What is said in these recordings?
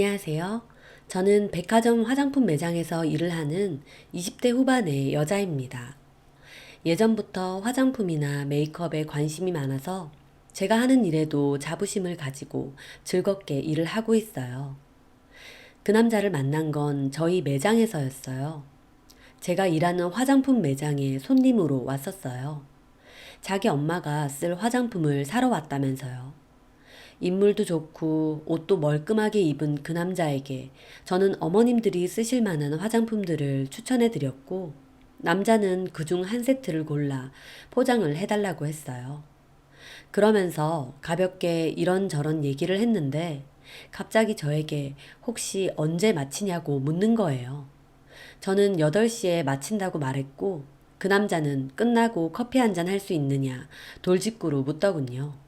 안녕하세요. 저는 백화점 화장품 매장에서 일을 하는 20대 후반의 여자입니다. 예전부터 화장품이나 메이크업에 관심이 많아서 제가 하는 일에도 자부심을 가지고 즐겁게 일을 하고 있어요. 그 남자를 만난 건 저희 매장에서였어요. 제가 일하는 화장품 매장에 손님으로 왔었어요. 자기 엄마가 쓸 화장품을 사러 왔다면서요. 인물도 좋고 옷도 멀끔하게 입은 그 남자에게 저는 어머님들이 쓰실 만한 화장품들을 추천해 드렸고, 남자는 그중 한 세트를 골라 포장을 해달라고 했어요. 그러면서 가볍게 이런저런 얘기를 했는데 갑자기 저에게 혹시 언제 마치냐고 묻는 거예요. 저는 8시에 마친다고 말했고, 그 남자는 끝나고 커피 한 잔 할 수 있느냐 돌직구로 묻더군요.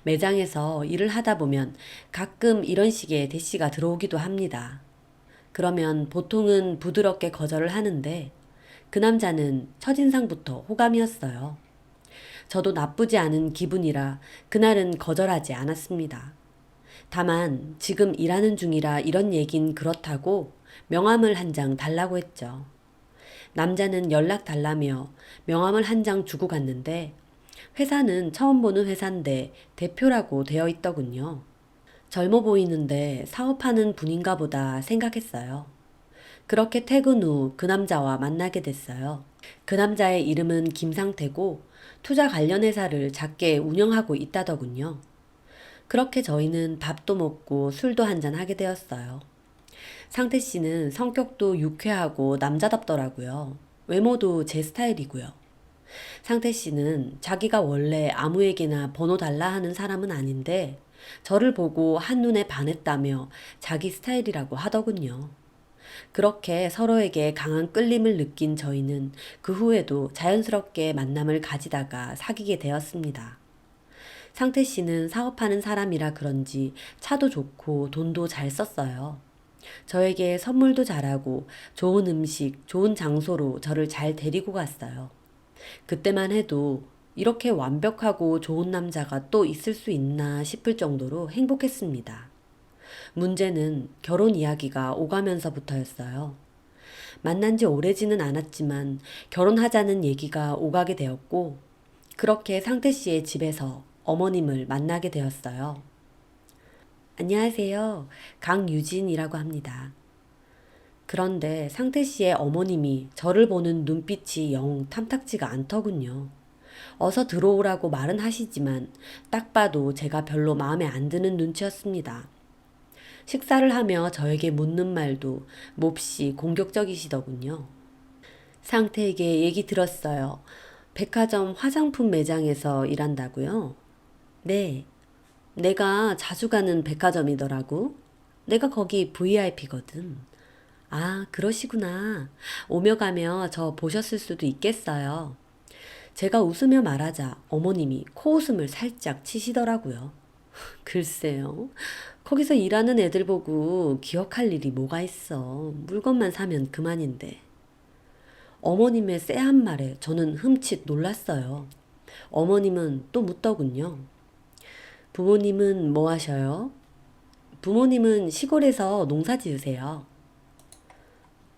매장에서 일을 하다 보면 가끔 이런 식의 대시가 들어오기도 합니다. 그러면 보통은 부드럽게 거절을 하는데 그 남자는 첫인상부터 호감이었어요. 저도 나쁘지 않은 기분이라 그날은 거절하지 않았습니다. 다만 지금 일하는 중이라 이런 얘긴 그렇다고 명함을 한 장 달라고 했죠. 남자는 연락 달라며 명함을 한 장 주고 갔는데 회사는 처음 보는 회사인데 대표라고 되어 있더군요. 젊어 보이는데 사업하는 분인가 보다 생각했어요. 그렇게 퇴근 후 그 남자와 만나게 됐어요. 그 남자의 이름은 김상태고 투자 관련 회사를 작게 운영하고 있다더군요. 그렇게 저희는 밥도 먹고 술도 한잔 하게 되었어요. 상태 씨는 성격도 유쾌하고 남자답더라고요. 외모도 제 스타일이고요. 상태 씨는 자기가 원래 아무에게나 번호 달라 하는 사람은 아닌데 저를 보고 한눈에 반했다며 자기 스타일이라고 하더군요. 그렇게 서로에게 강한 끌림을 느낀 저희는 그 후에도 자연스럽게 만남을 가지다가 사귀게 되었습니다. 상태 씨는 사업하는 사람이라 그런지 차도 좋고 돈도 잘 썼어요. 저에게 선물도 잘하고 좋은 음식, 좋은 장소로 저를 잘 데리고 갔어요. 그때만 해도 이렇게 완벽하고 좋은 남자가 또 있을 수 있나 싶을 정도로 행복했습니다. 문제는 결혼 이야기가 오가면서부터였어요. 만난 지 오래지는 않았지만 결혼하자는 얘기가 오가게 되었고, 그렇게 상태 씨의 집에서 어머님을 만나게 되었어요. 안녕하세요. 강유진이라고 합니다. 그런데 상태 씨의 어머님이 저를 보는 눈빛이 영 탐탁지가 않더군요. 어서 들어오라고 말은 하시지만 딱 봐도 제가 별로 마음에 안 드는 눈치였습니다. 식사를 하며 저에게 묻는 말도 몹시 공격적이시더군요. 상태에게 얘기 들었어요. 백화점 화장품 매장에서 일한다고요? 네. 내가 자주 가는 백화점이더라고. 내가 거기 VIP거든. 아, 그러시구나. 오며 가며 저 보셨을 수도 있겠어요. 제가 웃으며 말하자 어머님이 코웃음을 살짝 치시더라고요. 글쎄요. 거기서 일하는 애들 보고 기억할 일이 뭐가 있어. 물건만 사면 그만인데. 어머님의 쎄한 말에 저는 흠칫 놀랐어요. 어머님은 또 묻더군요. 부모님은 뭐 하셔요? 부모님은 시골에서 농사 지으세요.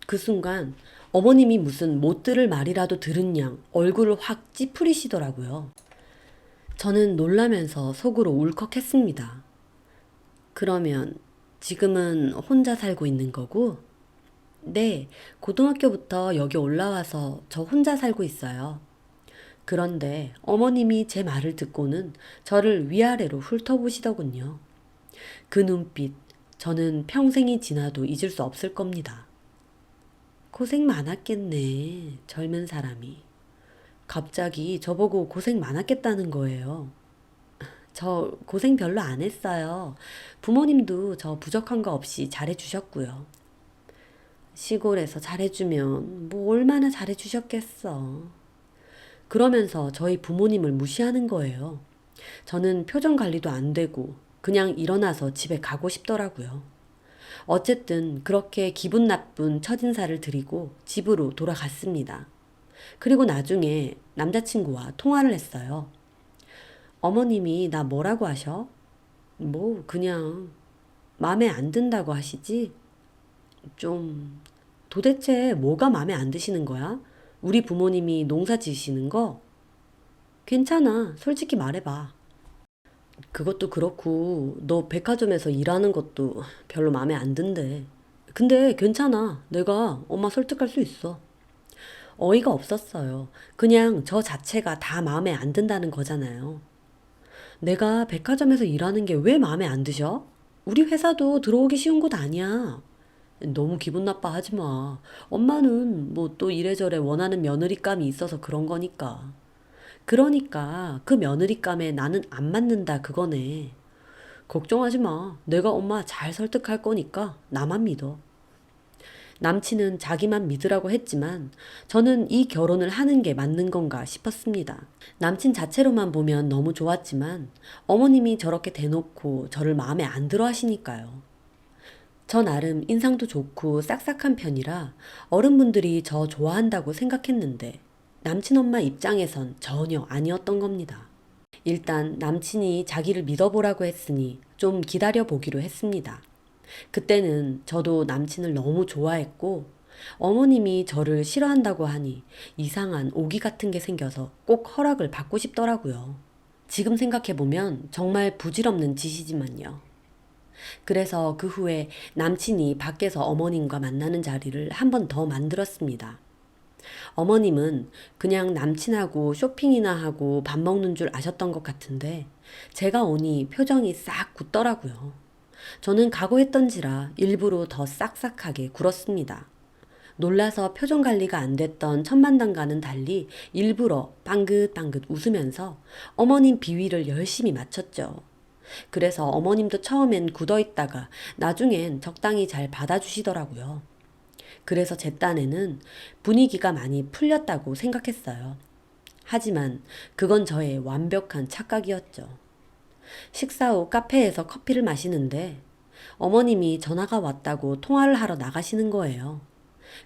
그 순간 어머님이 무슨 못 들을 말이라도 들은 양 얼굴을 확 찌푸리시더라고요. 저는 놀라면서 속으로 울컥했습니다. 그러면 지금은 혼자 살고 있는 거고? 네, 고등학교부터 여기 올라와서 저 혼자 살고 있어요. 그런데 어머님이 제 말을 듣고는 저를 위아래로 훑어보시더군요. 그 눈빛, 저는 평생이 지나도 잊을 수 없을 겁니다. 고생 많았겠네, 젊은 사람이. 갑자기 저보고 고생 많았겠다는 거예요. 저 고생 별로 안 했어요. 부모님도 저 부족한 거 없이 잘해주셨고요. 시골에서 잘해주면 뭐 얼마나 잘해주셨겠어. 그러면서 저희 부모님을 무시하는 거예요. 저는 표정 관리도 안 되고 그냥 일어나서 집에 가고 싶더라고요. 어쨌든 그렇게 기분 나쁜 첫인사를 드리고 집으로 돌아갔습니다. 그리고 나중에 남자친구와 통화를 했어요. 어머님이 나 뭐라고 하셔? 뭐 그냥 마음에 안 든다고 하시지? 좀, 도대체 뭐가 마음에 안 드시는 거야? 우리 부모님이 농사 지으시는 거? 괜찮아. 솔직히 말해봐. 그것도 그렇고, 너 백화점에서 일하는 것도 별로 마음에 안 든대. 근데 괜찮아. 내가 엄마 설득할 수 있어. 어이가 없었어요. 그냥 저 자체가 다 마음에 안 든다는 거잖아요. 내가 백화점에서 일하는 게 왜 마음에 안 드셔? 우리 회사도 들어오기 쉬운 곳 아니야. 너무 기분 나빠하지 마. 엄마는 뭐 또 이래저래 원하는 며느리감이 있어서 그런 거니까. 그러니까 그 며느리감에 나는 안 맞는다 그거네. 걱정하지 마. 내가 엄마 잘 설득할 거니까 나만 믿어. 남친은 자기만 믿으라고 했지만 저는 이 결혼을 하는 게 맞는 건가 싶었습니다. 남친 자체로만 보면 너무 좋았지만 어머님이 저렇게 대놓고 저를 마음에 안 들어 하시니까요. 저 나름 인상도 좋고 싹싹한 편이라 어른분들이 저 좋아한다고 생각했는데 남친 엄마 입장에선 전혀 아니었던 겁니다. 일단 남친이 자기를 믿어보라고 했으니 좀 기다려 보기로 했습니다. 그때는 저도 남친을 너무 좋아했고 어머님이 저를 싫어한다고 하니 이상한 오기 같은 게 생겨서 꼭 허락을 받고 싶더라고요. 지금 생각해보면 정말 부질없는 짓이지만요. 그래서 그 후에 남친이 밖에서 어머님과 만나는 자리를 한 번 더 만들었습니다. 어머님은 그냥 남친하고 쇼핑이나 하고 밥 먹는 줄 아셨던 것 같은데 제가 오니 표정이 싹 굳더라고요. 저는 각오했던지라 일부러 더 싹싹하게 굴었습니다. 놀라서 표정 관리가 안 됐던 천만단과는 달리 일부러 빵긋빵긋 웃으면서 어머님 비위를 열심히 맞췄죠. 그래서 어머님도 처음엔 굳어있다가 나중엔 적당히 잘 받아주시더라고요. 그래서 제 딴에는 분위기가 많이 풀렸다고 생각했어요. 하지만 그건 저의 완벽한 착각이었죠. 식사 후 카페에서 커피를 마시는데 어머님이 전화가 왔다고 통화를 하러 나가시는 거예요.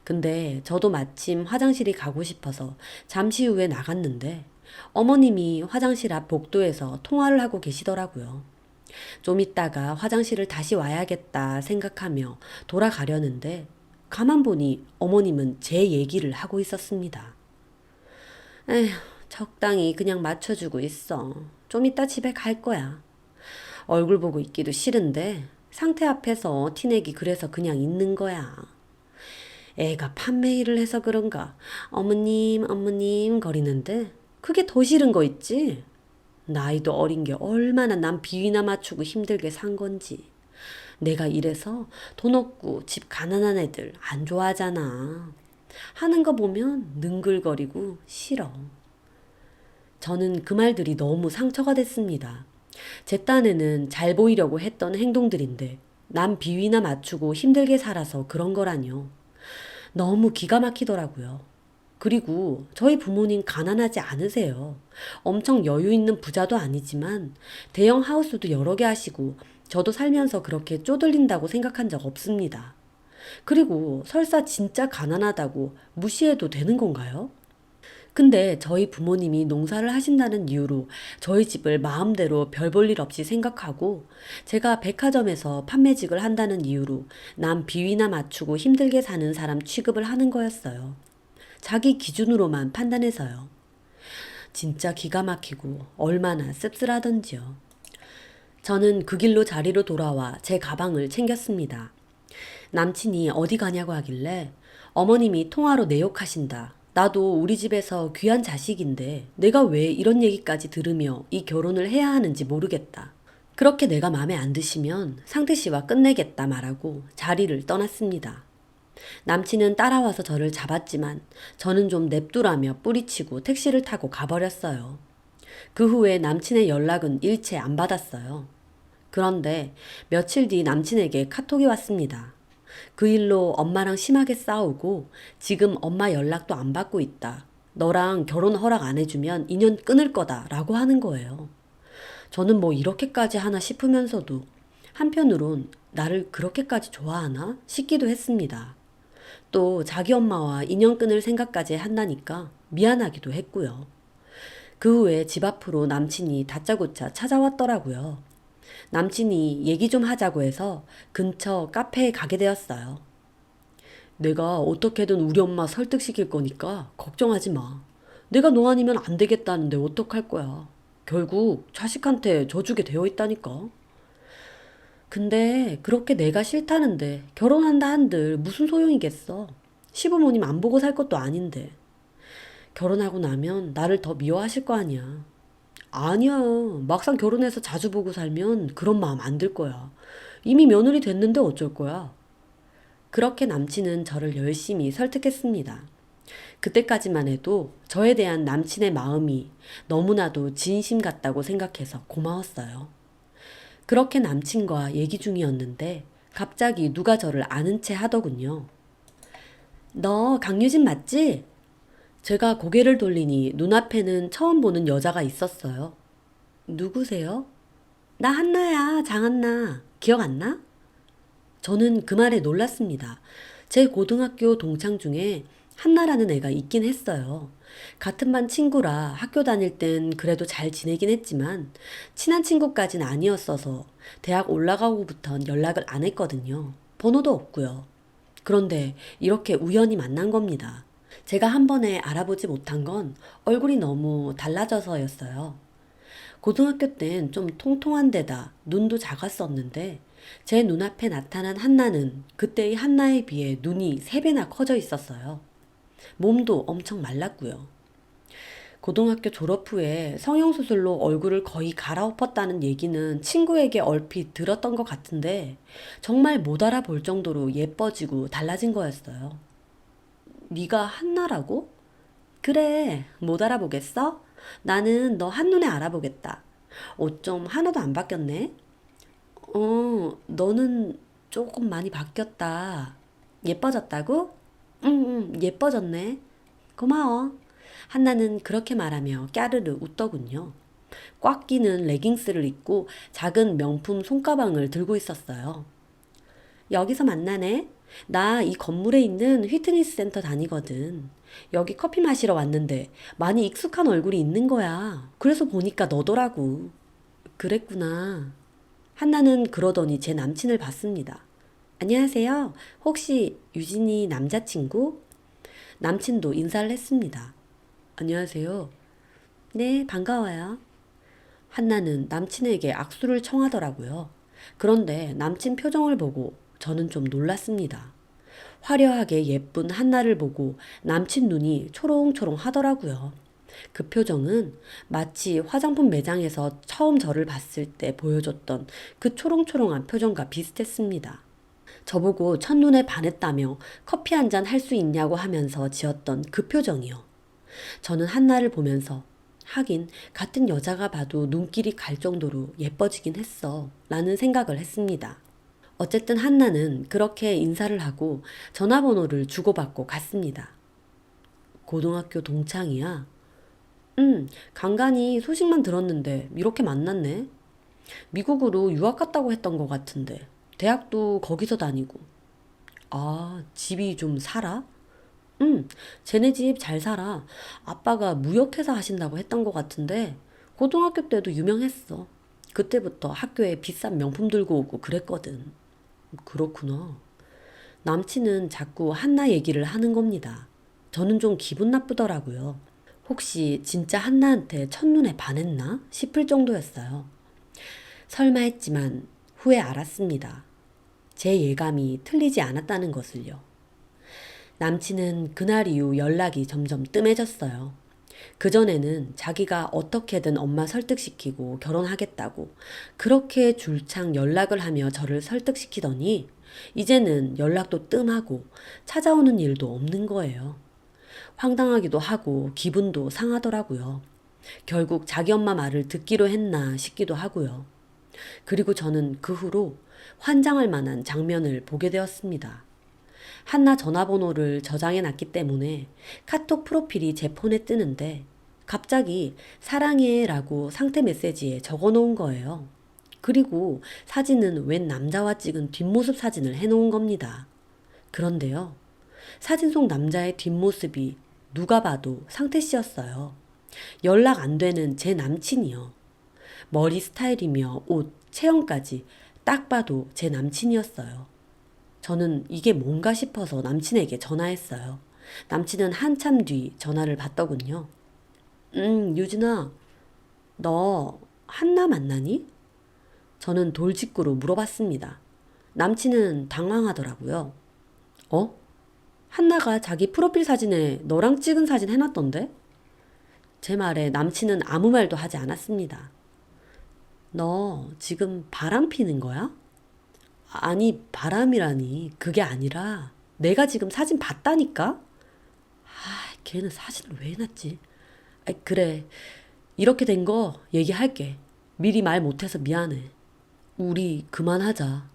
근데 저도 마침 화장실이 가고 싶어서 잠시 후에 나갔는데 어머님이 화장실 앞 복도에서 통화를 하고 계시더라고요. 좀 있다가 화장실을 다시 와야겠다 생각하며 돌아가려는데 가만 보니 어머님은 제 얘기를 하고 있었습니다. 에휴, 적당히 그냥 맞춰주고 있어. 좀 이따 집에 갈 거야. 얼굴 보고 있기도 싫은데 상태 앞에서 티내기 그래서 그냥 있는 거야. 애가 판매 일을 해서 그런가 어머님 어머님 거리는데 그게 더 싫은 거 있지? 나이도 어린 게 얼마나 남 비위나 맞추고 힘들게 산 건지. 내가 이래서 돈 없고 집 가난한 애들 안 좋아하잖아. 하는 거 보면 능글거리고 싫어. 저는 그 말들이 너무 상처가 됐습니다. 제 딴에는 잘 보이려고 했던 행동들인데 남 비위나 맞추고 힘들게 살아서 그런 거라뇨. 너무 기가 막히더라고요. 그리고 저희 부모님 가난하지 않으세요. 엄청 여유 있는 부자도 아니지만 대형 하우스도 여러 개 하시고 저도 살면서 그렇게 쪼들린다고 생각한 적 없습니다. 그리고 설사 진짜 가난하다고 무시해도 되는 건가요? 근데 저희 부모님이 농사를 하신다는 이유로 저희 집을 마음대로 별 볼 일 없이 생각하고 제가 백화점에서 판매직을 한다는 이유로 남 비위나 맞추고 힘들게 사는 사람 취급을 하는 거였어요. 자기 기준으로만 판단해서요. 진짜 기가 막히고 얼마나 씁쓸하던지요. 저는 그 길로 자리로 돌아와 제 가방을 챙겼습니다. 남친이 어디 가냐고 하길래 어머님이 통화로 내욕하신다. 나도 우리 집에서 귀한 자식인데 내가 왜 이런 얘기까지 들으며 이 결혼을 해야 하는지 모르겠다. 그렇게 내가 마음에 안 드시면 상태 씨와 끝내겠다 말하고 자리를 떠났습니다. 남친은 따라와서 저를 잡았지만 저는 좀 냅두라며 뿌리치고 택시를 타고 가버렸어요. 그 후에 남친의 연락은 일체 안 받았어요. 그런데 며칠 뒤 남친에게 카톡이 왔습니다. 그 일로 엄마랑 심하게 싸우고 지금 엄마 연락도 안 받고 있다. 너랑 결혼 허락 안 해주면 인연 끊을 거다 라고 하는 거예요. 저는 뭐 이렇게까지 하나 싶으면서도 한편으론 나를 그렇게까지 좋아하나 싶기도 했습니다. 또 자기 엄마와 인연 끊을 생각까지 한다니까 미안하기도 했고요. 그 후에 집 앞으로 남친이 다짜고짜 찾아왔더라고요. 남친이 얘기 좀 하자고 해서 근처 카페에 가게 되었어요. 내가 어떻게든 우리 엄마 설득시킬 거니까 걱정하지 마. 내가 너 아니면 안 되겠다는데 어떡할 거야. 결국 자식한테 져주게 되어 있다니까. 근데 그렇게 내가 싫다는데 결혼한다 한들 무슨 소용이겠어. 시부모님 안 보고 살 것도 아닌데. 결혼하고 나면 나를 더 미워하실 거 아니야. 아니야. 막상 결혼해서 자주 보고 살면 그런 마음 안 들 거야. 이미 며느리 됐는데 어쩔 거야. 그렇게 남친은 저를 열심히 설득했습니다. 그때까지만 해도 저에 대한 남친의 마음이 너무나도 진심 같다고 생각해서 고마웠어요. 그렇게 남친과 얘기 중이었는데 갑자기 누가 저를 아는 체 하더군요. 너 강유진 맞지? 제가 고개를 돌리니 눈앞에는 처음 보는 여자가 있었어요. 누구세요? 나 한나야, 장한나. 기억 안 나? 저는 그 말에 놀랐습니다. 제 고등학교 동창 중에 한나라는 애가 있긴 했어요. 같은 반 친구라 학교 다닐 땐 그래도 잘 지내긴 했지만 친한 친구까진 아니었어서 대학 올라가고부턴 연락을 안 했거든요. 번호도 없고요. 그런데 이렇게 우연히 만난 겁니다. 제가 한 번에 알아보지 못한 건 얼굴이 너무 달라져서였어요. 고등학교 땐 좀 통통한 데다 눈도 작았었는데 제 눈앞에 나타난 한나는 그때의 한나에 비해 눈이 3배나 커져 있었어요. 몸도 엄청 말랐고요. 고등학교 졸업 후에 성형수술로 얼굴을 거의 갈아엎었다는 얘기는 친구에게 얼핏 들었던 것 같은데 정말 못 알아볼 정도로 예뻐지고 달라진 거였어요. 네가 한나라고? 그래, 못 알아보겠어? 나는 너 한눈에 알아보겠다. 옷 좀 하나도 안 바뀌었네? 너는 조금 많이 바뀌었다. 예뻐졌다고? 응, 예뻐졌네. 고마워. 한나는 그렇게 말하며 까르르 웃더군요. 꽉 끼는 레깅스를 입고 작은 명품 손가방을 들고 있었어요. 여기서 만나네? 나 이 건물에 있는 휘트니스 센터 다니거든. 여기 커피 마시러 왔는데 많이 익숙한 얼굴이 있는 거야. 그래서 보니까 너더라고. 그랬구나. 한나는 그러더니 제 남친을 봤습니다. 안녕하세요. 혹시 유진이 남자친구? 남친도 인사를 했습니다. 안녕하세요. 네, 반가워요. 한나는 남친에게 악수를 청하더라고요. 그런데 남친 표정을 보고 저는 좀 놀랐습니다. 화려하게 예쁜 한나를 보고 남친 눈이 초롱초롱 하더라고요. 그 표정은 마치 화장품 매장에서 처음 저를 봤을 때 보여줬던 그 초롱초롱한 표정과 비슷했습니다. 저보고 첫눈에 반했다며 커피 한 잔 할 수 있냐고 하면서 지었던 그 표정이요. 저는 한나를 보면서 하긴 같은 여자가 봐도 눈길이 갈 정도로 예뻐지긴 했어 라는 생각을 했습니다. 어쨌든 한나는 그렇게 인사를 하고 전화번호를 주고받고 갔습니다. 고등학교 동창이야? 응, 간간히 소식만 들었는데 이렇게 만났네. 미국으로 유학 갔다고 했던 것 같은데 대학도 거기서 다니고. 아, 집이 좀 살아? 응, 쟤네 집 잘 살아. 아빠가 무역회사 하신다고 했던 것 같은데 고등학교 때도 유명했어. 그때부터 학교에 비싼 명품 들고 오고 그랬거든. 그렇구나. 남친은 자꾸 한나 얘기를 하는 겁니다. 저는 좀 기분 나쁘더라고요. 혹시 진짜 한나한테 첫눈에 반했나 싶을 정도였어요. 설마 했지만 후에 알았습니다. 제 예감이 틀리지 않았다는 것을요. 남친은 그날 이후 연락이 점점 뜸해졌어요. 그전에는 자기가 어떻게든 엄마 설득시키고 결혼하겠다고 그렇게 줄창 연락을 하며 저를 설득시키더니 이제는 연락도 뜸하고 찾아오는 일도 없는 거예요. 황당하기도 하고 기분도 상하더라고요. 결국 자기 엄마 말을 듣기로 했나 싶기도 하고요. 그리고 저는 그 후로 환장할 만한 장면을 보게 되었습니다. 한나 전화번호를 저장해 놨기 때문에 카톡 프로필이 제 폰에 뜨는데 갑자기 사랑해 라고 상태 메시지에 적어 놓은 거예요. 그리고 사진은 웬 남자와 찍은 뒷모습 사진을 해 놓은 겁니다. 그런데요. 사진 속 남자의 뒷모습이 누가 봐도 상태 씨였어요. 연락 안 되는 제 남친이요. 머리 스타일이며 옷, 체형까지 딱 봐도 제 남친이었어요. 저는 이게 뭔가 싶어서 남친에게 전화했어요. 남친은 한참 뒤 전화를 받더군요. 유진아, 너 한나 만나니? 저는 돌직구로 물어봤습니다. 남친은 당황하더라고요. 어? 한나가 자기 프로필 사진에 너랑 찍은 사진 해놨던데? 제 말에 남친은 아무 말도 하지 않았습니다. 너 지금 바람 피는 거야? 아니, 바람이라니. 그게 아니라 내가 지금 사진 봤다니까? 걔는 사진을 왜 해놨지? 그래. 이렇게 된 거 얘기할게. 미리 말 못해서 미안해. 우리 그만하자.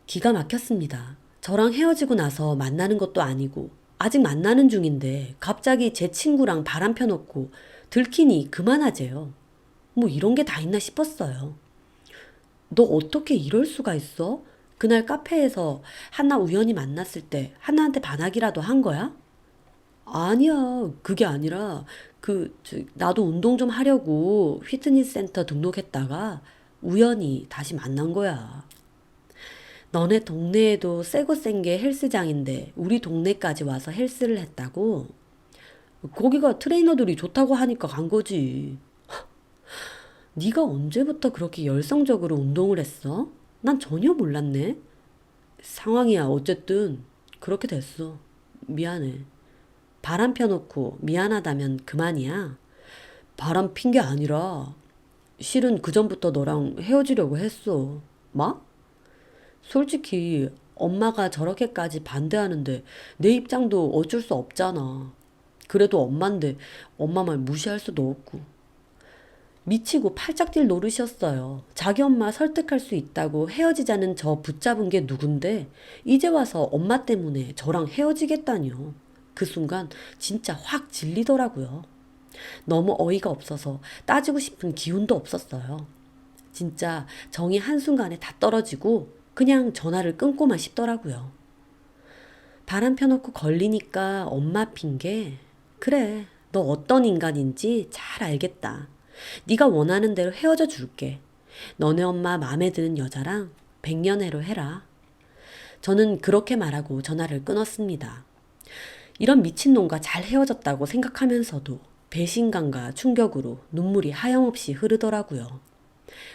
기가 막혔습니다. 저랑 헤어지고 나서 만나는 것도 아니고 아직 만나는 중인데 갑자기 제 친구랑 바람 펴놓고 들키니 그만하재요. 뭐 이런 게 다 있나 싶었어요. 너 어떻게 이럴 수가 있어? 그날 카페에서 한나 우연히 만났을 때 한나한테 반하기라도 한 거야? 아니야. 그게 아니라 나도 운동 좀 하려고 피트니스 센터 등록했다가 우연히 다시 만난 거야. 너네 동네에도 세고 센 게 헬스장인데 우리 동네까지 와서 헬스를 했다고? 거기가 트레이너들이 좋다고 하니까 간 거지. 네가 언제부터 그렇게 열성적으로 운동을 했어? 난 전혀 몰랐네. 상황이야. 어쨌든 그렇게 됐어. 미안해. 바람 펴놓고 미안하다면 그만이야. 바람 핀 게 아니라 실은 그전부터 너랑 헤어지려고 했어. 뭐? 솔직히 엄마가 저렇게까지 반대하는데 내 입장도 어쩔 수 없잖아. 그래도 엄만데 엄마 말 무시할 수도 없고. 미치고 팔짝 뛸 노릇이었어요. 자기 엄마 설득할 수 있다고 헤어지자는 저 붙잡은 게 누군데 이제 와서 엄마 때문에 저랑 헤어지겠다뇨. 그 순간 진짜 확 질리더라고요. 너무 어이가 없어서 따지고 싶은 기운도 없었어요. 진짜 정이 한순간에 다 떨어지고 그냥 전화를 끊고만 싶더라고요. 바람 펴놓고 걸리니까 엄마 핑계. 그래, 너 어떤 인간인지 잘 알겠다. 네가 원하는 대로 헤어져 줄게. 너네 엄마 마음에 드는 여자랑 백년해로 해라. 저는 그렇게 말하고 전화를 끊었습니다. 이런 미친놈과 잘 헤어졌다고 생각하면서도 배신감과 충격으로 눈물이 하염없이 흐르더라고요.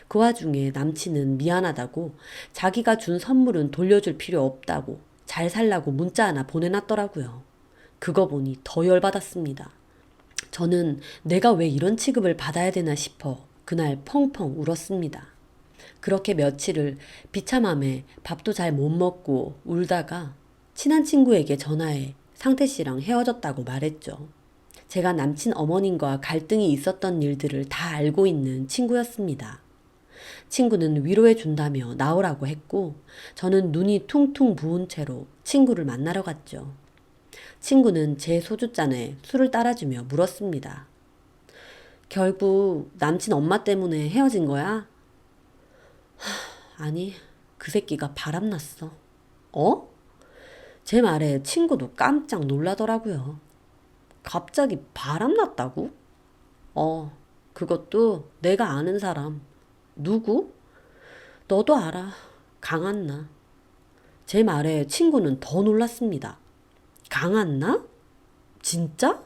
그 와중에 남친은 미안하다고 자기가 준 선물은 돌려줄 필요 없다고 잘 살라고 문자 하나 보내놨더라고요. 그거 보니 더 열받았습니다. 저는 내가 왜 이런 취급을 받아야 되나 싶어 그날 펑펑 울었습니다. 그렇게 며칠을 비참함에 밥도 잘 못 먹고 울다가 친한 친구에게 전화해 상태 씨랑 헤어졌다고 말했죠. 제가 남친 어머님과 갈등이 있었던 일들을 다 알고 있는 친구였습니다. 친구는 위로해 준다며 나오라고 했고 저는 눈이 퉁퉁 부은 채로 친구를 만나러 갔죠. 친구는 제 소주잔에 술을 따라주며 물었습니다. 결국 남친 엄마 때문에 헤어진 거야? 아니, 그 새끼가 바람났어. 어? 제 말에 친구도 깜짝 놀라더라고요. 갑자기 바람났다고? 그것도 내가 아는 사람. 누구? 너도 알아. 강한나. 제 말에 친구는 더 놀랐습니다. 강한나? 진짜?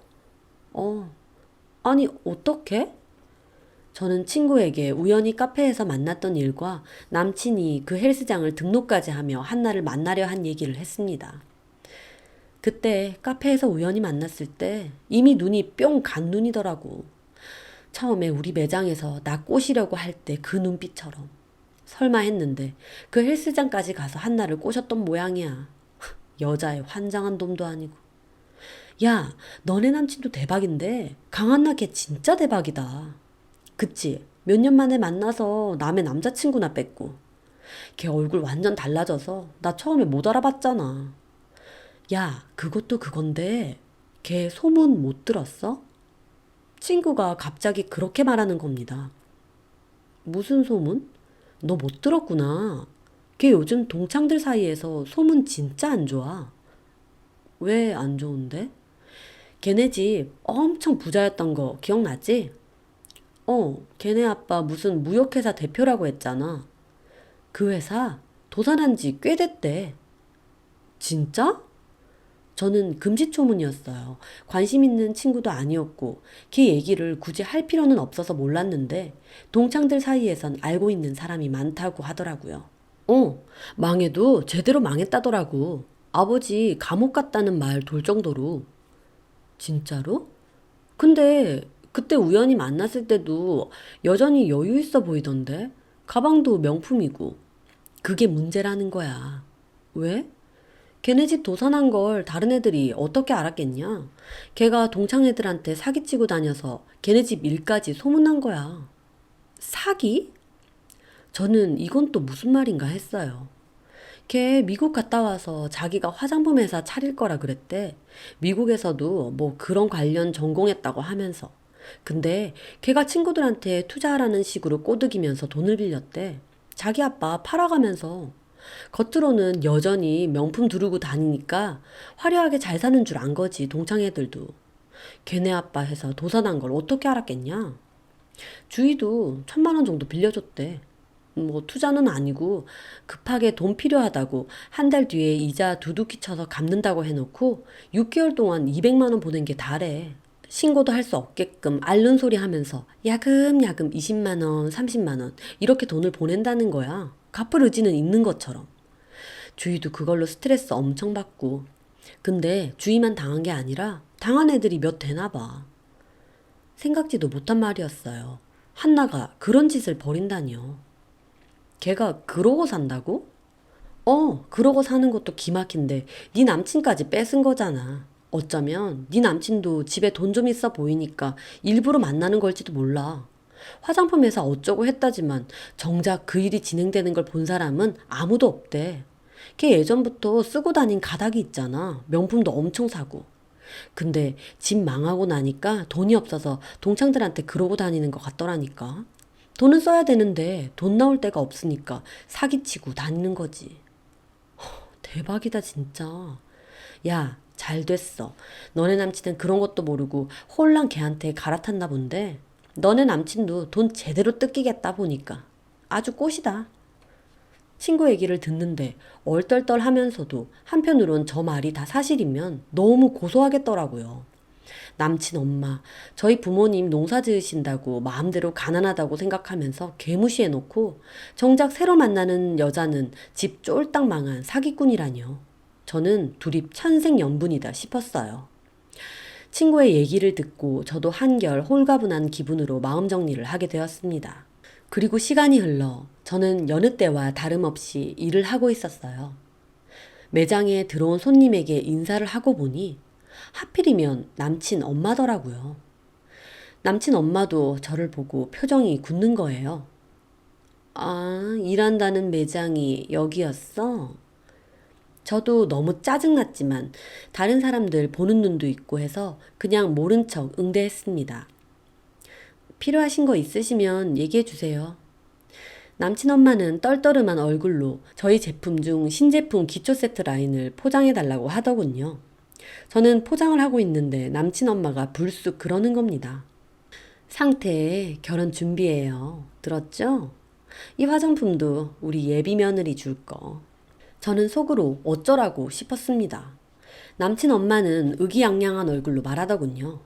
아니, 어떻게? 저는 친구에게 우연히 카페에서 만났던 일과 남친이 그 헬스장을 등록까지 하며 한나를 만나려 한 얘기를 했습니다. 그때 카페에서 우연히 만났을 때 이미 눈이 뿅 간 눈이더라고. 처음에 우리 매장에서 나 꼬시려고 할 때 그 눈빛처럼. 설마 했는데 그 헬스장까지 가서 한나를 꼬셨던 모양이야. 여자의 환장한 놈도 아니고. 야, 너네 남친도 대박인데 강한나 걔 진짜 대박이다. 그치? 몇 년 만에 만나서 남의 남자친구나 뺐고. 걔 얼굴 완전 달라져서 나 처음에 못 알아봤잖아. 야, 그것도 그건데 걔 소문 못 들었어? 친구가 갑자기 그렇게 말하는 겁니다. 무슨 소문? 너 못 들었구나. 걔 요즘 동창들 사이에서 소문 진짜 안 좋아. 왜 안 좋은데? 걔네 집 엄청 부자였던 거 기억나지? 걔네 아빠 무슨 무역회사 대표라고 했잖아. 그 회사 도산한 지 꽤 됐대. 진짜? 저는 금시초문이었어요. 관심 있는 친구도 아니었고, 걔 얘기를 굳이 할 필요는 없어서 몰랐는데, 동창들 사이에선 알고 있는 사람이 많다고 하더라고요. 망해도 제대로 망했다더라고. 아버지 감옥 갔다는 말 돌 정도로. 진짜로? 근데 그때 우연히 만났을 때도 여전히 여유 있어 보이던데? 가방도 명품이고. 그게 문제라는 거야. 왜? 걔네 집 도산한 걸 다른 애들이 어떻게 알았겠냐? 걔가 동창 애들한테 사기치고 다녀서 걔네 집 일까지 소문난 거야. 사기? 저는 이건 또 무슨 말인가 했어요. 걔 미국 갔다 와서 자기가 화장품 회사 차릴 거라 그랬대. 미국에서도 뭐 그런 관련 전공했다고 하면서. 근데 걔가 친구들한테 투자하라는 식으로 꼬드기면서 돈을 빌렸대. 자기 아빠 팔아가면서. 겉으로는 여전히 명품 두르고 다니니까 화려하게 잘 사는 줄 안 거지, 동창 애들도. 걔네 아빠 회사 도산한 걸 어떻게 알았겠냐? 주희도 1,000만 원 정도 빌려줬대. 뭐 투자는 아니고 급하게 돈 필요하다고 한 달 뒤에 이자 두둑히 쳐서 갚는다고 해놓고 6개월 동안 200만 원 보낸 게 다래. 신고도 할 수 없게끔 앓는 소리 하면서 야금야금 20만 원, 30만 원 이렇게 돈을 보낸다는 거야. 갚을 의지는 있는 것처럼. 주희도 그걸로 스트레스 엄청 받고. 근데 주희만 당한 게 아니라 당한 애들이 몇 되나 봐. 생각지도 못한 말이었어요. 한나가 그런 짓을 벌인다니요. 걔가 그러고 산다고? 그러고 사는 것도 기막힌데 네 남친까지 뺏은 거잖아. 어쩌면 네 남친도 집에 돈 좀 있어 보이니까 일부러 만나는 걸지도 몰라. 화장품 회사 어쩌고 했다지만 정작 그 일이 진행되는 걸 본 사람은 아무도 없대. 걔 예전부터 쓰고 다닌 가닥이 있잖아. 명품도 엄청 사고. 근데 집 망하고 나니까 돈이 없어서 동창들한테 그러고 다니는 것 같더라니까. 돈은 써야 되는데 돈 나올 데가 없으니까 사기치고 다니는 거지. 대박이다 진짜. 야, 잘 됐어. 너네 남친은 그런 것도 모르고 홀랑 걔한테 갈아탔나 본데 너네 남친도 돈 제대로 뜯기겠다 보니까 아주 꽃이다. 친구 얘기를 듣는데 얼떨떨 하면서도 한편으론 저 말이 다 사실이면 너무 고소하겠더라고요. 남친 엄마, 저희 부모님 농사 지으신다고 마음대로 가난하다고 생각하면서 개무시해놓고 정작 새로 만나는 여자는 집 쫄딱 망한 사기꾼이라뇨. 저는 둘이 천생연분이다 싶었어요. 친구의 얘기를 듣고 저도 한결 홀가분한 기분으로 마음 정리를 하게 되었습니다. 그리고 시간이 흘러 저는 여느 때와 다름없이 일을 하고 있었어요. 매장에 들어온 손님에게 인사를 하고 보니 하필이면 남친 엄마더라고요. 남친 엄마도 저를 보고 표정이 굳는 거예요. 아, 일한다는 매장이 여기였어? 저도 너무 짜증났지만 다른 사람들 보는 눈도 있고 해서 그냥 모른 척 응대했습니다. 필요하신 거 있으시면 얘기해 주세요. 남친 엄마는 떨떠름한 얼굴로 저희 제품 중 신제품 기초 세트 라인을 포장해 달라고 하더군요. 저는 포장을 하고 있는데 남친 엄마가 불쑥 그러는 겁니다. 상태 결혼 준비해요. 들었죠? 이 화장품도 우리 예비 며느리 줄 거. 저는 속으로 어쩌라고 싶었습니다. 남친 엄마는 의기양양한 얼굴로 말하더군요.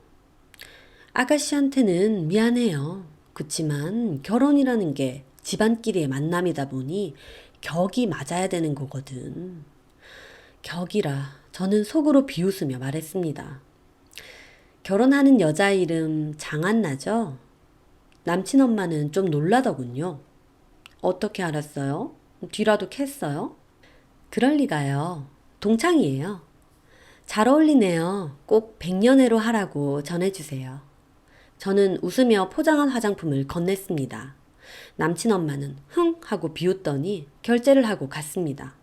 아가씨한테는 미안해요. 그치만 결혼이라는 게 집안끼리의 만남이다 보니 격이 맞아야 되는 거거든. 격이라 저는 속으로 비웃으며 말했습니다. 결혼하는 여자 이름 장한나죠? 남친 엄마는 좀 놀라더군요. 어떻게 알았어요? 뒤라도 캤어요? 그럴 리가요. 동창이에요. 잘 어울리네요. 꼭 백년해로 하라고 전해주세요. 저는 웃으며 포장한 화장품을 건넸습니다. 남친 엄마는 흥 하고 비웃더니 결제를 하고 갔습니다.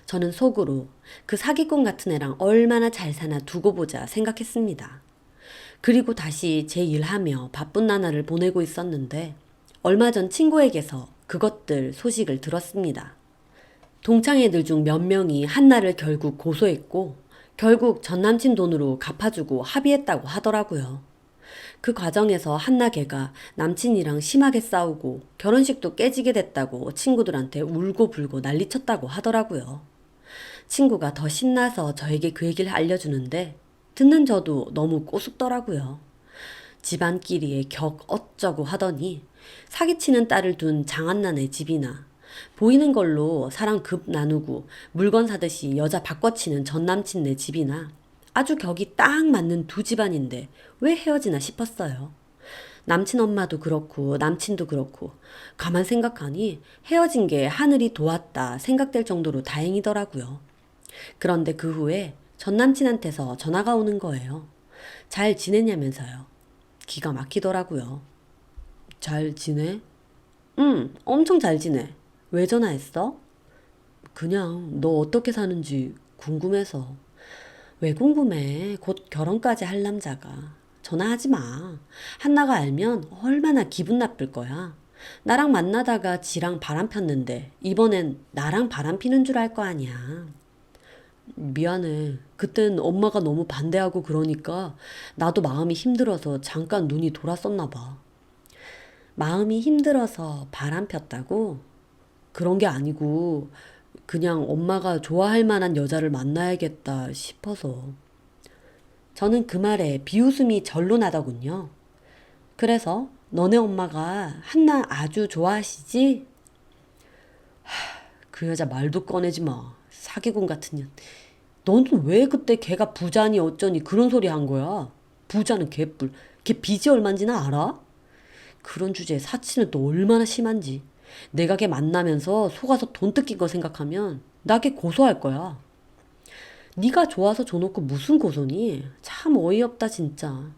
저는 속으로 그 사기꾼 같은 애랑 얼마나 잘 사나 두고 보자 생각했습니다. 그리고 다시 제 일하며 바쁜 나날을 보내고 있었는데 얼마 전 친구에게서 그것들 소식을 들었습니다. 동창 애들 중 몇 명이 한나를 결국 고소했고 결국 전 남친 돈으로 갚아주고 합의했다고 하더라고요. 그 과정에서 한나 걔가 남친이랑 심하게 싸우고 결혼식도 깨지게 됐다고 친구들한테 울고불고 난리쳤다고 하더라고요. 친구가 더 신나서 저에게 그 얘기를 알려주는데 듣는 저도 너무 꼬숩더라고요. 집안끼리의 격 어쩌고 하더니 사기치는 딸을 둔 장한나네 집이나 보이는 걸로 사랑 급 나누고 물건 사듯이 여자 바꿔치는 전남친네 집이나 아주 격이 딱 맞는 두 집안인데 왜 헤어지나 싶었어요. 남친 엄마도 그렇고 남친도 그렇고 가만 생각하니 헤어진 게 하늘이 도왔다 생각될 정도로 다행이더라고요. 그런데 그 후에 전 남친한테서 전화가 오는 거예요. 잘 지내냐면서요. 기가 막히더라고요. 잘 지내? 응, 엄청 잘 지내. 왜 전화했어? 그냥 너 어떻게 사는지 궁금해서. 왜 궁금해? 곧 결혼까지 할 남자가. 전화하지 마. 한나가 알면 얼마나 기분 나쁠 거야. 나랑 만나다가 지랑 바람 폈는데 이번엔 나랑 바람 피는 줄 알 거 아니야. 미안해. 그땐 엄마가 너무 반대하고 그러니까 나도 마음이 힘들어서 잠깐 눈이 돌았었나 봐. 마음이 힘들어서 바람 폈다고? 그런 게 아니고 그냥 엄마가 좋아할 만한 여자를 만나야겠다 싶어서. 저는 그 말에 비웃음이 절로 나더군요. 그래서 너네 엄마가 한나 아주 좋아하시지? 그 여자 말도 꺼내지 마. 사기꾼 같은 년. 너는 왜 그때 걔가 부자니 어쩌니 그런 소리 한 거야? 부자는 개뿔. 걔 빚이 얼만지나 알아? 그런 주제에 사치는 또 얼마나 심한지. 내가 걔 만나면서 속아서 돈 뜯긴 거 생각하면 나 걔 고소할 거야. 네가 좋아서 줘놓고 무슨 고소니? 참 어이없다 진짜.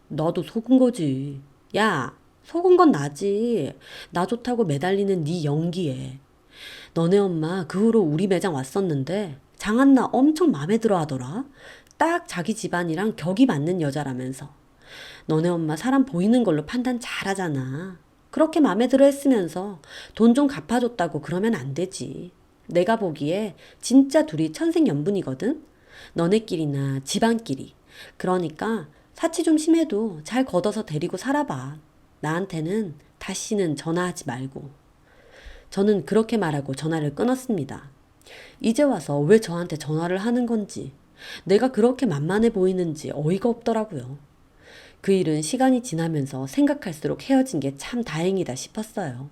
나도 속은 거지. 야, 속은 건 나지. 나 좋다고 매달리는 네 연기에. 너네 엄마 그 후로 우리 매장 왔었는데 장한나 엄청 맘에 들어 하더라. 딱 자기 집안이랑 격이 맞는 여자라면서. 너네 엄마 사람 보이는 걸로 판단 잘하잖아. 그렇게 맘에 들어 했으면서 돈 좀 갚아줬다고 그러면 안 되지. 내가 보기에 진짜 둘이 천생연분이거든. 너네끼리나 집안끼리. 그러니까 사치 좀 심해도 잘 걷어서 데리고 살아봐. 나한테는 다시는 전화하지 말고. 저는 그렇게 말하고 전화를 끊었습니다. 이제 와서 왜 저한테 전화를 하는 건지, 내가 그렇게 만만해 보이는지 어이가 없더라고요. 그 일은 시간이 지나면서 생각할수록 헤어진 게 참 다행이다 싶었어요.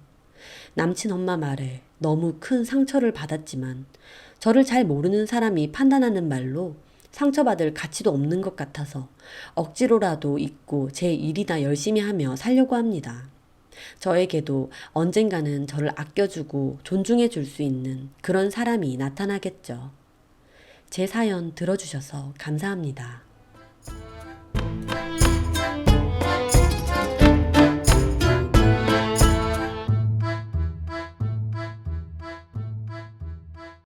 남친 엄마 말에 너무 큰 상처를 받았지만 저를 잘 모르는 사람이 판단하는 말로 상처받을 가치도 없는 것 같아서 억지로라도 잊고 제 일이나 열심히 하며 살려고 합니다. 저에게도 언젠가는 저를 아껴주고 존중해 줄 수 있는 그런 사람이 나타나겠죠. 제 사연 들어주셔서 감사합니다.